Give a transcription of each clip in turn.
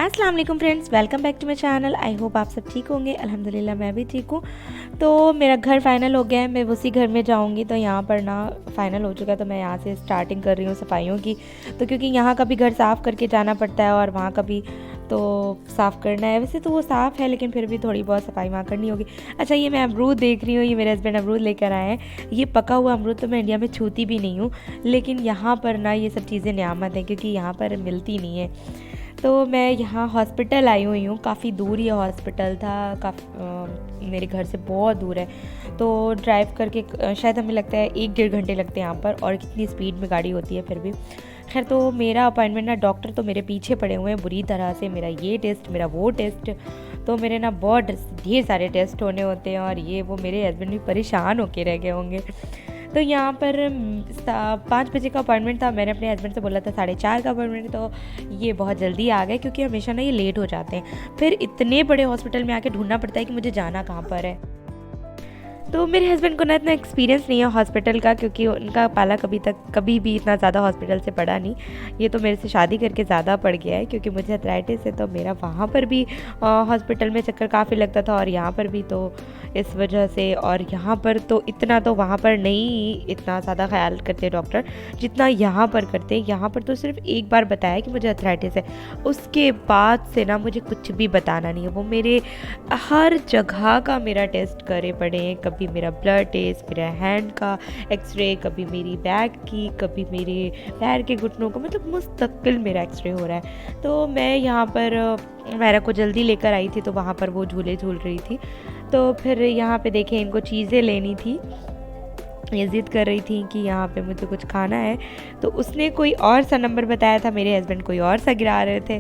अस्सलाम वालेकुम friends, welcome back to my channel. I hope आप सब ठीक होंगे। अल्हम्दुलिल्लाह मैं भी ठीक हूँ। तो मेरा घर फ़ाइनल हो गया है, मैं उसी घर में जाऊँगी। तो यहाँ पर ना फ़ाइनल हो चुका है, तो मैं यहाँ से स्टार्टिंग कर रही हूँ सफाइयों की। तो क्योंकि यहाँ का भी घर साफ़ करके जाना पड़ता है और वहाँ का भी तो साफ़ करना है। वैसे तो वो साफ़ है, लेकिन फिर भी थोड़ी बहुत सफाई वहाँ करनी होगी। अच्छा, ये मैं अमरूद देख रही हूँ, ये मेरे हस्बैंड अमरूद लेकर आए हैं। ये पका हुआ अमरूद तो मैं इंडिया में छूती भी नहीं हूँ, लेकिन यहाँ पर ना ये सब चीज़ें नियामत हैं, क्योंकि यहाँ पर मिलती नहीं है। तो मैं यहाँ हॉस्पिटल आई हुई हूँ, काफ़ी दूर ये हॉस्पिटल था, मेरे घर से बहुत दूर है। तो ड्राइव करके शायद हमें लगता है 1-1.5 घंटे लगते हैं यहाँ पर, और कितनी स्पीड में गाड़ी होती है फिर भी। खैर, तो मेरा अपॉइंटमेंट ना, डॉक्टर तो मेरे पीछे पड़े हुए हैं बुरी तरह से, मेरा ये टेस्ट, मेरा वो टेस्ट। तो मेरे ना बहुत ढेर सारे टेस्ट होने होते हैं, और ये वो मेरे हस्बैंड भी परेशान होके रह गए होंगे। तो यहाँ पर 5 बजे का अपॉइंटमेंट था। मैंने अपने हस्बैंड से बोला था 4:30 का अपॉइंटमेंट, तो ये बहुत जल्दी आ गए, क्योंकि हमेशा ना ये लेट हो जाते हैं। फिर इतने बड़े हॉस्पिटल में आके ढूंढना पड़ता है कि मुझे जाना कहाँ पर है। तो मेरे हस्बैंड को ना इतना एक्सपीरियंस नहीं है हॉस्पिटल का, क्योंकि उनका पाला कभी भी इतना ज़्यादा हॉस्पिटल से पड़ा नहीं। ये तो मेरे से शादी करके ज़्यादा पड़ गया है, क्योंकि मुझे अर्थराइटिस है। तो मेरा वहाँ पर भी हॉस्पिटल में चक्कर काफ़ी लगता था, और यहाँ पर भी, तो इस वजह से। और यहाँ पर तो इतना तो वहाँ पर नहीं इतना ज़्यादा ख्याल करते डॉक्टर जितना यहाँ पर करते। यहाँ पर तो सिर्फ एक बार बताया कि मुझे अर्थराइटिस है, उसके बाद से ना मुझे कुछ भी बताना नहीं है। वो मेरे हर जगह का मेरा टेस्ट करे पड़े हैं, कभी मेरा ब्लड टेस्ट, मेरा हैंड का एक्सरे, कभी मेरी बैक की, कभी मेरे पैर के घुटनों का, मतलब मुस्तकिल मेरा एक्सरे हो रहा है। तो मैं यहाँ पर मेरा को जल्दी लेकर आई थी, तो वहाँ पर वो झूले झूल रही थी। तो फिर यहाँ पे देखें, इनको चीज़ें लेनी थी, ये ज़िद कर रही थी कि यहाँ पे मुझे कुछ खाना है। तो उसने कोई और सा नंबर बताया था, मेरे हस्बैंड कोई और सा गिरा रहे थे।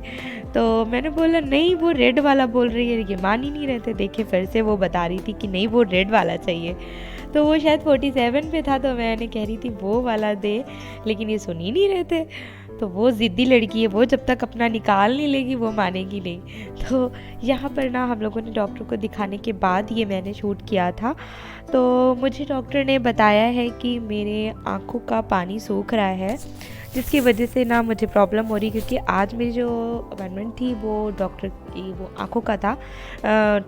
तो मैंने बोला नहीं, वो रेड वाला बोल रही है। ये मान ही नहीं रहे थे। देखिए, फिर से वो बता रही थी कि नहीं, वो रेड वाला चाहिए। तो वो शायद 47 पे था, तो मैंने कह रही थी वो वाला दे, लेकिन ये सुन ही नहीं रहे थे। तो वो ज़िद्दी लड़की है, वो जब तक अपना निकाल नहीं लेगी वो मानेगी नहीं। तो यहाँ पर ना हम लोगों ने डॉक्टर को दिखाने के बाद ये मैंने शूट किया था। तो मुझे डॉक्टर ने बताया है कि मेरे आँखों का पानी सूख रहा है, जिसकी वजह से ना मुझे प्रॉब्लम हो रही, क्योंकि आज मेरी जो अपॉइंटमेंट थी वो डॉक्टर की वो आँखों का था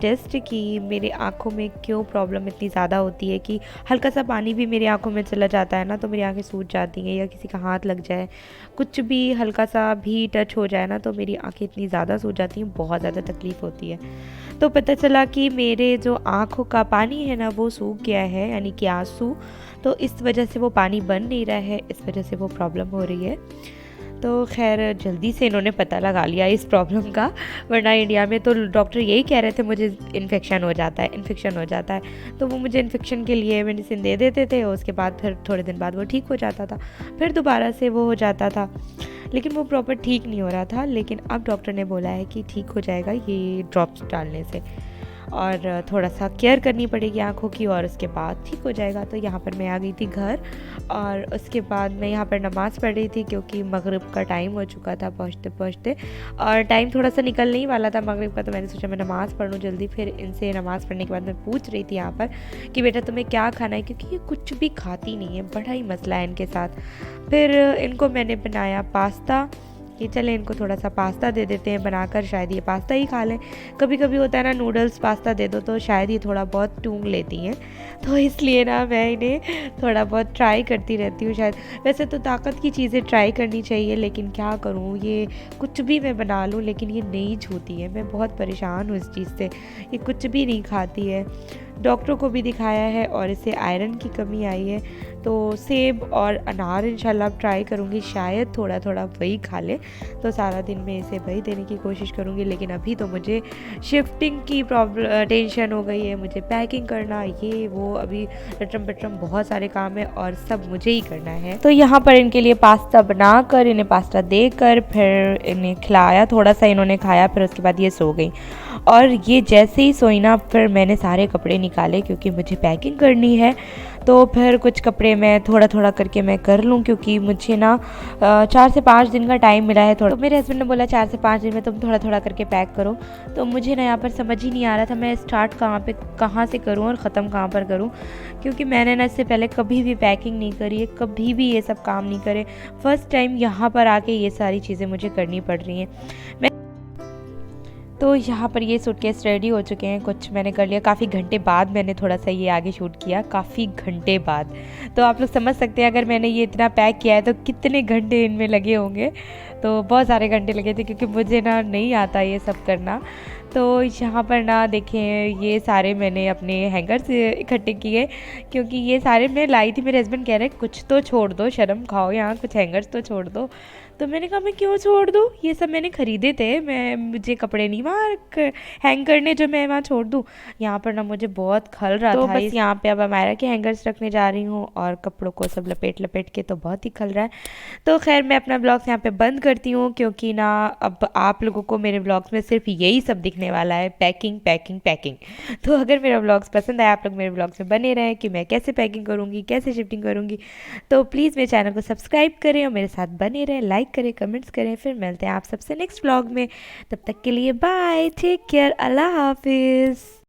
टेस्ट, कि मेरे आँखों में क्यों प्रॉब्लम इतनी ज़्यादा होती है कि हल्का सा पानी भी मेरी आँखों में चला जाता है ना, तो मेरी आँखें सूज जाती हैं, या किसी का हाथ लग जाए, कुछ भी हल्का सा भी टच हो जाए ना, तो मेरी आँखें इतनी ज़्यादा सूज जाती हैं, बहुत ज़्यादा तकलीफ़ होती है। तो पता चला कि मेरे जो आँखों का पानी है ना, वो सूख गया है, यानी कि आंसू। तो इस वजह से वो पानी बन नहीं रहा है, इस वजह से वो प्रॉब्लम हो रही है। तो खैर, जल्दी से इन्होंने पता लगा लिया इस प्रॉब्लम का, वरना इंडिया में तो डॉक्टर यही कह रहे थे मुझे इन्फेक्शन हो जाता है। तो वो मुझे इन्फेक्शन के लिए मेडिसिन दे देते थे, उसके बाद फिर थोड़े दिन बाद वो ठीक हो जाता था, फिर दोबारा से वो हो जाता था, लेकिन वो प्रॉपर ठीक नहीं हो रहा था। लेकिन अब डॉक्टर ने बोला है कि ठीक हो जाएगा ये ड्रॉप्स डालने से, और थोड़ा सा केयर करनी पड़ेगी आँखों की, और उसके बाद ठीक हो जाएगा। तो यहाँ पर मैं आ गई थी घर, और उसके बाद मैं यहाँ पर नमाज़ पढ़ रही थी, क्योंकि मगरिब का टाइम हो चुका था पहुँचते पहुँचते, और टाइम थोड़ा सा निकलने ही वाला था मगरिब का। तो मैंने सोचा मैं नमाज़ पढ़ लूँ जल्दी। फिर इनसे नमाज़ पढ़ने के बाद मैं पूछ रही थी यहाँ पर कि बेटा तुम्हें क्या खाना है, क्योंकि ये कुछ भी खाती नहीं है, बड़ा ही मसला है इनके साथ। फिर इनको मैंने बनाया पास्ता, कि चले इनको थोड़ा सा पास्ता दे देते हैं बनाकर, शायद ये पास्ता ही खा लें। कभी कभी होता है ना, नूडल्स पास्ता दे दो तो शायद ये थोड़ा बहुत टूंग लेती हैं, तो इसलिए ना मैं इन्हें थोड़ा बहुत ट्राई करती रहती हूँ। शायद वैसे तो ताकत की चीज़ें ट्राई करनी चाहिए, लेकिन क्या करूँ, ये कुछ भी मैं बना लूँ लेकिन ये नहीं छूती है। मैं बहुत परेशान हूँ इस चीज़ से, ये कुछ भी नहीं खाती है। डॉक्टरों को भी दिखाया है, और इसे आयरन की कमी आई है। तो सेब और अनार इंशाल्लाह ट्राई करूँगी, शायद थोड़ा थोड़ा वही खा ले, तो सारा दिन मैं इसे वही देने की कोशिश करूँगी। लेकिन अभी तो मुझे शिफ्टिंग की टेंशन हो गई है, मुझे पैकिंग करना, ये वो, अभी लटरम पटरम बहुत सारे काम है, और सब मुझे ही करना है। तो यहाँ पर इनके लिए पास्ता बनाकर, इन्हें पास्ता देकर, फिर इन्हें खिलाया, थोड़ा सा इन्होंने खाया, फिर उसके बाद ये सो गई। और ये जैसे ही सोई ना, फिर मैंने सारे कपड़े निकाले, क्योंकि मुझे पैकिंग करनी है। तो फिर कुछ कपड़े मैं थोड़ा थोड़ा करके मैं कर लूँ, क्योंकि मुझे ना 4 से 5 दिन का टाइम मिला है थोड़ा। तो मेरे हस्बैंड ने बोला 4 से 5 दिन में तुम थोड़ा थोड़ा करके पैक करो। तो मुझे ना यहाँ पर समझ ही नहीं आ रहा था मैं स्टार्ट कहाँ से करूँ और ख़त्म कहाँ पर करूँ, क्योंकि मैंने ना इससे पहले कभी भी पैकिंग नहीं करी है, कभी भी ये सब काम नहीं करे। फर्स्ट टाइम यहाँ पर आके ये सारी चीज़ें मुझे करनी पड़ रही हैं। तो यहाँ पर ये सूटकेस रेडी हो चुके हैं, कुछ मैंने कर लिया, काफ़ी घंटे बाद मैंने थोड़ा सा ये आगे शूट किया, काफ़ी घंटे बाद। तो आप लोग समझ सकते हैं अगर मैंने ये इतना पैक किया है तो कितने घंटे इनमें लगे होंगे। तो बहुत सारे घंटे लगे थे क्योंकि मुझे ना नहीं आता ये सब करना। तो यहाँ पर ना देखें ये सारे मैंने अपने हैंगर से इकट्ठे किए, क्योंकि ये सारे मैं लाई थी। मेरे हस्बैंड कह रहे कुछ तो छोड़ दो, शर्म खाओ, यहाँ कुछ हैंगर्स तो छोड़ दो। तो मैंने कहा मैं क्यों छोड़ दूँ, ये सब मैंने ख़रीदे थे, मुझे कपड़े नहीं वहाँ हैंग करने जो मैं वहाँ छोड़ दूँ। यहाँ पर ना मुझे बहुत खल रहा था, बस यहाँ पे अब अमायरा के हैंगर्स रखने जा रही हूँ और कपड़ों को सब लपेट लपेट के, तो बहुत ही खल रहा है। तो खैर मैं अपना ब्लॉग्स यहाँ पे बंद करती हूँ, क्योंकि ना अब आप लोगों को मेरे ब्लॉग्स में सिर्फ यही सब दिखने वाला है, पैकिंग पैकिंग पैकिंग। तो अगर मेरा ब्लॉग्स पसंद आए, आप लोग मेरे ब्लॉग्स में बने रहें कि मैं कैसे पैकिंग करूँगी, कैसे शिफ्टिंग करूँगी, तो प्लीज़ मेरे चैनल को सब्सक्राइब करें और मेरे साथ बने रहें, लाइक करें, कमेंट्स करें। फिर मिलते हैं आप सबसे नेक्स्ट ब्लॉग में, तब तक के लिए बाय, टेक केयर, अल्लाह हाफिज़।